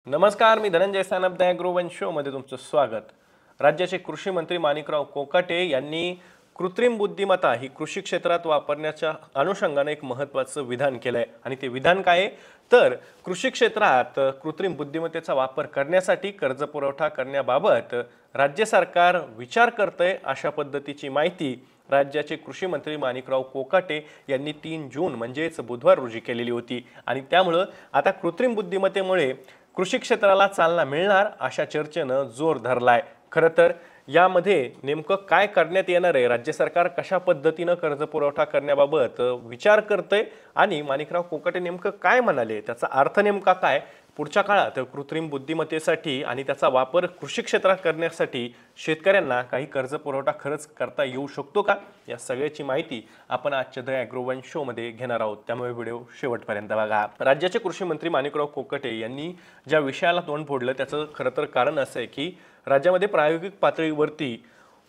नमस्कार, मी धनंजय सानप द ॲग्रोवन शोमध्ये तुमचं स्वागत। राज्याचे कृषी मंत्री माणिकराव कोकाटे यांनी कृत्रिम बुद्धिमत्ता ही कृषी क्षेत्रात वापरण्याच्या अनुषंगाने एक महत्त्वाचं विधान केलंय आणि ते विधान काय आहे तर कृषी क्षेत्रात कृत्रिम बुद्धिमत्तेचा वापर करण्यासाठी कर्ज पुरवठा करण्याबाबत राज्य सरकार विचार करतंय अशा पद्धतीची माहिती राज्याचे कृषी मंत्री माणिकराव कोकाटे यांनी 3 जून म्हणजेच बुधवार रोजी केलेली होती आणि त्यामुळे आता कृत्रिम बुद्धिमत्तेमुळे कृषी क्षेत्राला चालना मिळणार अशा चर्चेनं जोर धरलाय। खरं तर यामध्ये नेमकं काय करण्यात येणार आहे, राज्य सरकार कशा पद्धतीनं कर्ज पुरवठा करण्याबाबत विचार करतंय आणि माणिकराव कोकाटे नेमकं काय म्हणाले, त्याचा अर्थ नेमका काय, पुढच्या काळात कृत्रिम बुद्धिमत्तेसाठी आणि त्याचा वापर कृषी क्षेत्रात करण्यासाठी शेतकऱ्यांना काही कर्ज पुरवठा खरंच करता येऊ शकतो का, या सगळ्याची माहिती आपण आजच्या द ॲग्रोवन शोमध्ये घेणार आहोत, त्यामुळे व्हिडिओ शेवटपर्यंत बघा। राज्याचे कृषी मंत्री माणिकराव कोकाटे यांनी ज्या विषयाला तोंड फोडलं त्याचं खरं तर कारण असं आहे की राज्यामध्ये प्रायोगिक पातळीवरती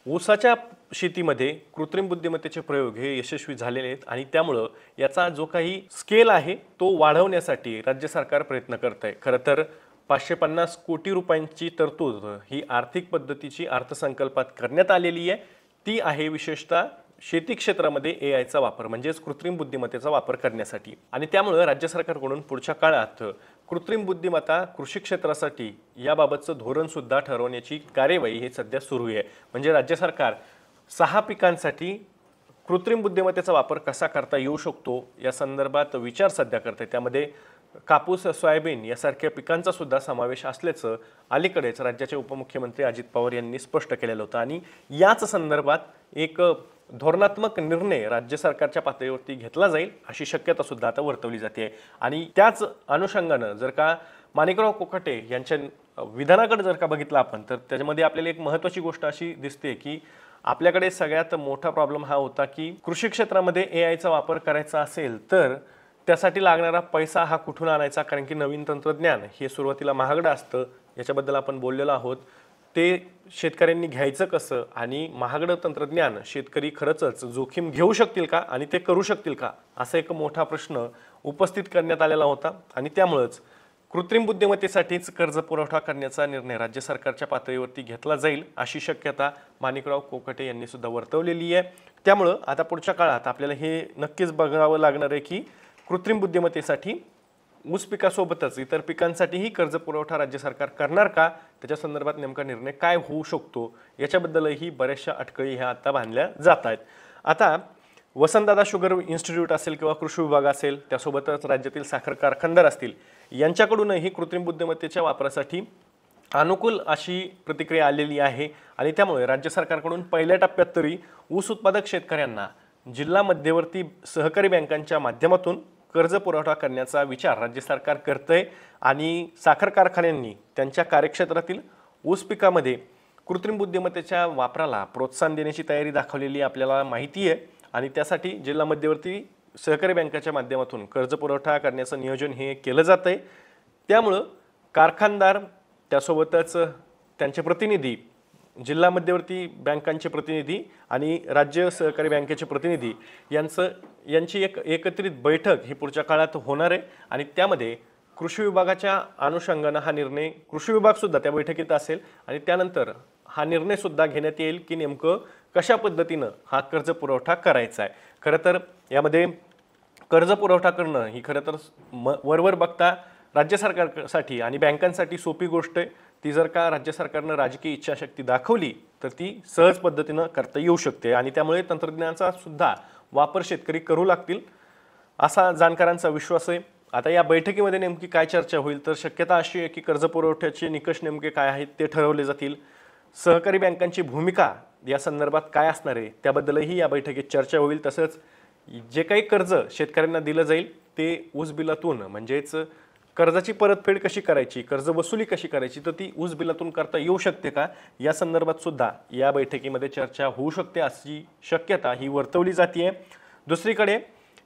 ऊसाच्या शेतीमध्ये कृत्रिम बुद्धिमत्तेचे प्रयोग हे यशस्वी झालेले आहेत आणि त्यामुळे याचा जो काही स्केल आहे तो वाढवण्यासाठी राज्य सरकार प्रयत्न करत आहे। खरं तर 550 कोटी रुपयांची तरतूद ही आर्थिक पद्धतीची अर्थसंकल्पात करण्यात आलेली आहे, ती आहे विशेषतः शेती क्षेत्रामध्ये एआयचा वापर म्हणजेच कृत्रिम बुद्धिमत्तेचा वापर करण्यासाठी आणि त्यामुळे राज्य सरकारकडून पुढच्या काळात कृत्रिम बुद्धिमत्ता कृषी क्षेत्रासाठी याबाबतचं धोरण सुद्धा ठरवण्याची कार्यवाही हे सध्या सुरू आहे। म्हणजे राज्य सरकार 6 पिकांसाठी कृत्रिम बुद्धिमत्तेचा वापर कसा करता येऊ शकतो या संदर्भात विचार सध्या करते, त्यामध्ये कापूस, सोयाबीन यासारख्या पिकांचा सुद्धा समावेश असल्याचं अलीकडेच राज्याचे उपमुख्यमंत्री अजित पवार यांनी स्पष्ट केलेलं होतं आणि याच संदर्भात एक धोरणात्मक निर्णय राज्य सरकारच्या पातळीवरती घेतला जाईल अशी शक्यता सुद्धा आता वर्तवली जाते आणि त्याच अनुषंगाने जर का माणिकराव कोकाटे यांच्या विधानाकडे जर का बघितलं आपण तर त्यामध्ये आपल्याला एक महत्त्वाची गोष्ट अशी दिसते की आपल्याकडे सगळ्यात मोठा प्रॉब्लेम हा होता की कृषी क्षेत्रामध्ये एआयचा वापर करायचा असेल तर त्यासाठी लागणारा पैसा हा कुठून आणायचा, कारण की नवीन तंत्रज्ञान हे सुरुवातीला महागडं असतं, याच्याबद्दल आपण बोललेलो आहोत, ते शेतकऱ्यांनी घ्यायचं कसं आणि महागडं तंत्रज्ञान शेतकरी खरंच जोखीम घेऊ शकतील का आणि ते करू शकतील का, असा एक मोठा प्रश्न उपस्थित करण्यात आलेला होता आणि त्यामुळेच कृत्रिम बुद्धिमत्तेसाठीच कर्ज पुरवठा करण्याचा निर्णय राज्य सरकारच्या पातळीवरती घेतला जाईल अशी शक्यता माणिकराव कोकाटे यांनी सुद्धा वर्तवलेली आहे। त्यामुळे आता पुढच्या काळात आपल्याला हे नक्कीच बघावं लागणार आहे की कृत्रिम बुद्धिमत्तेसाठी ऊस पिकासोबतच इतर पिकांसाठीही कर्ज पुरवठा राज्य सरकार करणार का, त्याच्या संदर्भात नेमका निर्णय काय होऊ शकतो याच्याबद्दलही बऱ्याचशा अटकळी ह्या आता बांधल्या जात आहेत। आता वसंतदादा शुगर इन्स्टिट्यूट असेल किंवा कृषी विभाग असेल, त्यासोबतच राज्यातील साखर कारखानदार असतील, यांच्याकडूनही कृत्रिम बुद्धिमत्तेच्या वापरासाठी अनुकूल अशी प्रतिक्रिया आलेली आहे आणि त्यामुळे राज्य सरकारकडून पहिल्या टप्प्यात तरी ऊस उत्पादक शेतकऱ्यांना जिल्हा मध्यवर्ती सहकारी बँकांच्या माध्यमातून कर्ज पुरवठा करण्याचा विचार राज्य सरकार करतंय आणि साखर कारखान्यांनी त्यांच्या कार्यक्षेत्रातील ऊस पिकामध्ये कृत्रिम बुद्धिमत्तेच्या वापराला प्रोत्साहन देण्याची तयारी दाखवलेली आपल्याला माहिती आहे आणि त्यासाठी जिल्हा मध्यवर्ती सहकारी बँकाच्या माध्यमातून कर्ज पुरवठा करण्याचं नियोजन हे केलं जातंय। त्यामुळं कारखानदार त्यासोबतच त्यांचे प्रतिनिधी, जिल्हा मध्यवर्ती बँकांचे प्रतिनिधी आणि राज्य सहकारी बँकेचे प्रतिनिधी यांची एक एकत्रित बैठक ही पुढच्या काळात होणार आहे आणि त्यामध्ये कृषी विभागाच्या अनुषंगाने हा निर्णय, कृषी विभाग सुद्धा त्या बैठकीत असेल आणि त्यानंतर हा निर्णय सुद्धा घेण्यात येईल की नेमकं कशा पद्धतीनं हा कर्ज पुरवठा करायचा आहे। खरं तर यामध्ये कर्ज पुरवठा करणं ही खरं तर वरवर बघता राज्य सरकारसाठी आणि बँकांसाठी सोपी गोष्ट आहे, ती जर का राज्य सरकारनं राजकीय इच्छाशक्ती दाखवली तर ती सहज पद्धतीनं करता येऊ शकते आणि त्यामुळे तंत्रज्ञानाचा सुद्धा वापर शेतकरी करू लागतील असा जाणकारांचा विश्वास आहे। आता या बैठकीमध्ये नेमकी काय चर्चा होईल तर शक्यता अशी आहे की कर्ज पुरवठ्याचे निकष नेमके काय आहेत ते ठरवले जातील, सहकारी बँकांची भूमिका या संदर्भात काय असणार आहे त्याबद्दलही या बैठकीत चर्चा होईल, तसंच जे काही कर्ज शेतकऱ्यांना दिलं जाईल ते ऊस बिलातून म्हणजेच कर्जाची परतफेड कशी करायची, कर्ज वसुली कशी करायची तर ती ऊस बिलातून करता येऊ शकते का, या संदर्भात सुद्धा या बैठकीमध्ये चर्चा होऊ शकते अशी शक्यता ही वर्तवली जाते। दुसरीकडे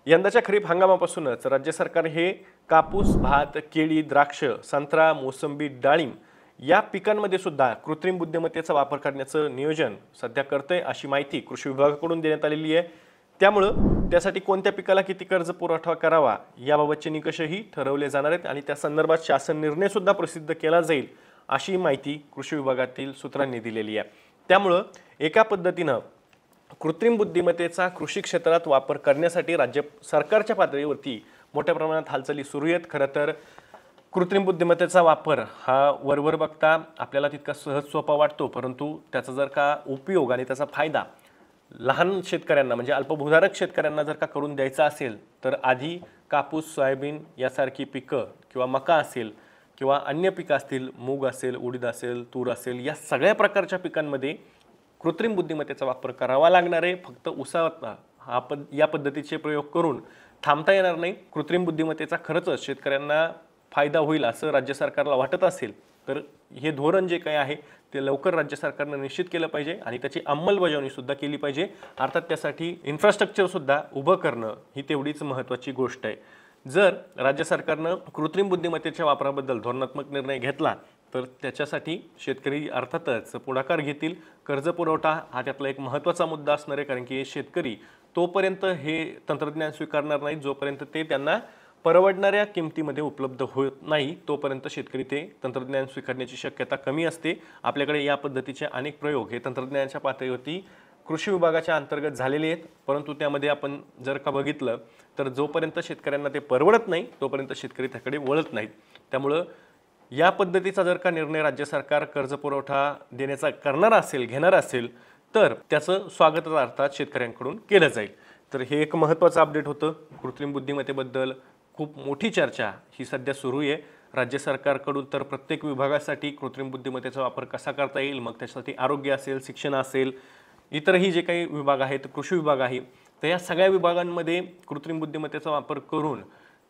यंदाच्या खरीप हंगामापासूनच राज्य सरकार हे कापूस, भात, केळी, द्राक्ष, संत्रा, मोसंबी, डाळिंब या पिकांमध्ये सुद्धा कृत्रिम बुद्धिमत्तेचा वापर करण्याचं नियोजन सध्या करतंय अशी माहिती कृषी विभागाकडून देण्यात आलेली आहे। त्यामुळं त्यासाठी कोणत्या पिकाला किती कर्ज पुरवठा करावा याबाबतचे निकषही ठरवले जाणार आहेत आणि त्या संदर्भात शासन निर्णय सुद्धा प्रसिद्ध केला जाईल अशी माहिती कृषी विभागातील सूत्रांनी दिलेली आहे। त्यामुळं एका पद्धतीनं कृत्रिम बुद्धिमत्तेचा कृषी क्षेत्रात वापर करण्यासाठी राज्य सरकारच्या पातळीवरती मोठ्या प्रमाणात हालचाली सुरू आहेत। खरं तर कृत्रिम बुद्धिमत्तेचा वापर हा वरवर बघता आपल्याला तितका सहज सोपा वाटतो, परंतु त्याचा जर का उपयोग आणि त्याचा फायदा लहान शेतकऱ्यांना म्हणजे अल्पभूधारक शेतकऱ्यांना जर का करून द्यायचा असेल तर आधी कापूस, सोयाबीन यासारखी पिकं किंवा मका असेल किंवा अन्य पिकं असतील, मूग असेल, उडीद असेल, तूर असेल, या सगळ्या प्रकारच्या पिकांमध्ये कृत्रिम बुद्धिमत्तेचा वापर करावा लागणार आहे। फक्त उसात या पद्धतीचे प्रयोग करून थांबता येणार नाही। कृत्रिम बुद्धिमत्तेचा खरंच शेतकऱ्यांना फायदा होईल असं राज्य सरकारला वाटत असेल तर हे धोरण जे काही आहे ते लवकर राज्य सरकारने निश्चित केलं पाहिजे आणि त्याची अंमलबजावणी सुद्धा केली पाहिजे। अर्थात त्यासाठी इन्फ्रास्ट्रक्चर सुद्धा उभं करणं ही तेवढीच महत्त्वाची गोष्ट आहे। जर राज्य सरकारनं कृत्रिम बुद्धिमत्तेच्या वापराबद्दल धोरणात्मक निर्णय घेतला तर त्याच्यासाठी शेतकरी अर्थातच पुढाकार घेतील। कर्ज पुरवठा हा त्यातला एक महत्त्वाचा मुद्दा असणार आहे, कारण की शेतकरी तोपर्यंत हे तंत्रज्ञान स्वीकारणार नाही जोपर्यंत ते त्यांना परवडणाऱ्या किमतीमध्ये उपलब्ध होत नाही, तोपर्यंत शेतकरी ते तंत्रज्ञान स्वीकारण्याची शक्यता कमी असते। आपल्याकडे या पद्धतीचे अनेक प्रयोग हे तंत्रज्ञानाच्या पातळीवरती कृषी विभागाच्या अंतर्गत झालेले आहेत, परंतु त्यामध्ये आपण जर का बघितलं तर जोपर्यंत शेतकऱ्यांना ते परवडत नाही तोपर्यंत शेतकरी त्याकडे वळत नाहीत। त्यामुळं या पद्धतीचा जर का निर्णय राज्य सरकार कर्ज पुरवठा देण्याचा करणार असेल, घेणार असेल तर त्याचं स्वागत अर्थात शेतकऱ्यांकडून केलं जाईल। तर हे एक महत्त्वाचं अपडेट होतं। कृत्रिम बुद्धिमत्तेबद्दल खूप मोठी चर्चा ही सध्या सुरू आहे राज्य सरकारकडून। तर प्रत्येक विभागासाठी कृत्रिम बुद्धिमत्तेचा वापर कसा करता येईल, मग त्याच्यासाठी आरोग्य असेल, शिक्षण असेल, इतरही जे काही विभाग आहेत, कृषी विभाग आहे, तर या सगळ्या विभागांमध्ये कृत्रिम बुद्धिमत्तेचा वापर करून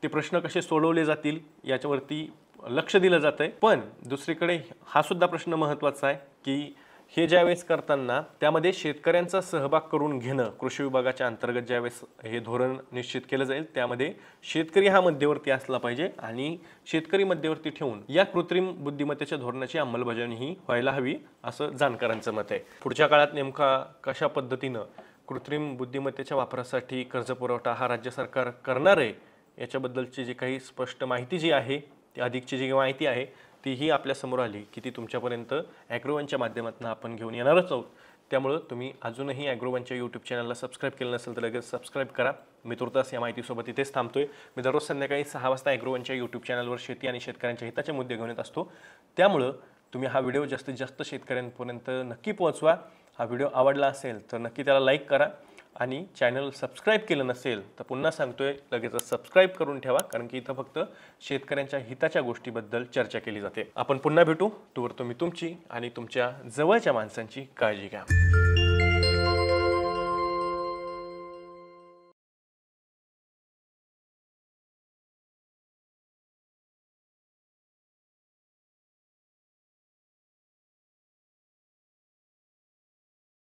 ते प्रश्न कसे सोडवले जातील याच्यावरती लक्ष दिलं जात आहे। पण दुसरीकडे हा सुद्धा प्रश्न महत्त्वाचा आहे की हे ज्यावेळेस करताना त्यामध्ये शेतकऱ्यांचा सहभाग करून घेणं, कृषी विभागाच्या अंतर्गत ज्यावेळेस हे धोरण निश्चित केलं जाईल त्यामध्ये शेतकरी हा मध्यवर्ती असला पाहिजे आणि शेतकरी मध्यवर्ती ठेवून या कृत्रिम बुद्धिमत्तेच्या धोरणाची अंमलबजावणी ही व्हायला हवी असं जाणकारांचं मत आहे। पुढच्या काळात नेमका कशा पद्धतीनं कृत्रिम बुद्धिमत्तेच्या वापरासाठी कर्ज पुरवठा हा राज्य सरकार करणार आहे याच्याबद्दलची जी काही स्पष्ट माहिती जी आहे, ती अधिकची जी माहिती आहे तीही आपल्या समोर आली की ती तुमच्यापर्यंत ॲग्रोवनच्या माध्यमातून आपण घेऊन येणारच आहोत। त्यामुळं तुम्ही अजूनही ॲग्रोवनच्या यूट्यूब चॅनलला सबस्क्राईब केलं नसेल तर लगेच सबस्क्राईब करा। मी तुर्तास या माहितीसोबत इथेच थांबतोय। मी दररोज संध्याकाळी 6 वाजता ॲग्रोवनच्या यूट्यूब चॅनलवर शेती आणि शेतकऱ्यांच्या हिताचे मुद्दे घेऊन येत असतो। त्यामुळं तुम्ही हा व्हिडिओ जास्तीत जास्त शेतकऱ्यांपर्यंत नक्की पोहोचवा। हा व्हिडिओ आवडला असेल तर नक्की त्याला लाईक करा आणि चॅनल सबस्क्राईब केलं नसेल तर पुन्हा सांगतोय लगेच सबस्क्राईब करून ठेवा, कारण की इथं फक्त शेतकऱ्यांच्या हिताच्या गोष्टीबद्दल चर्चा केली जाते। आपण पुन्हा भेटू, तोवर तुम्ही तुमची आणि तुमच्या जवळच्या माणसांची काळजी घ्या।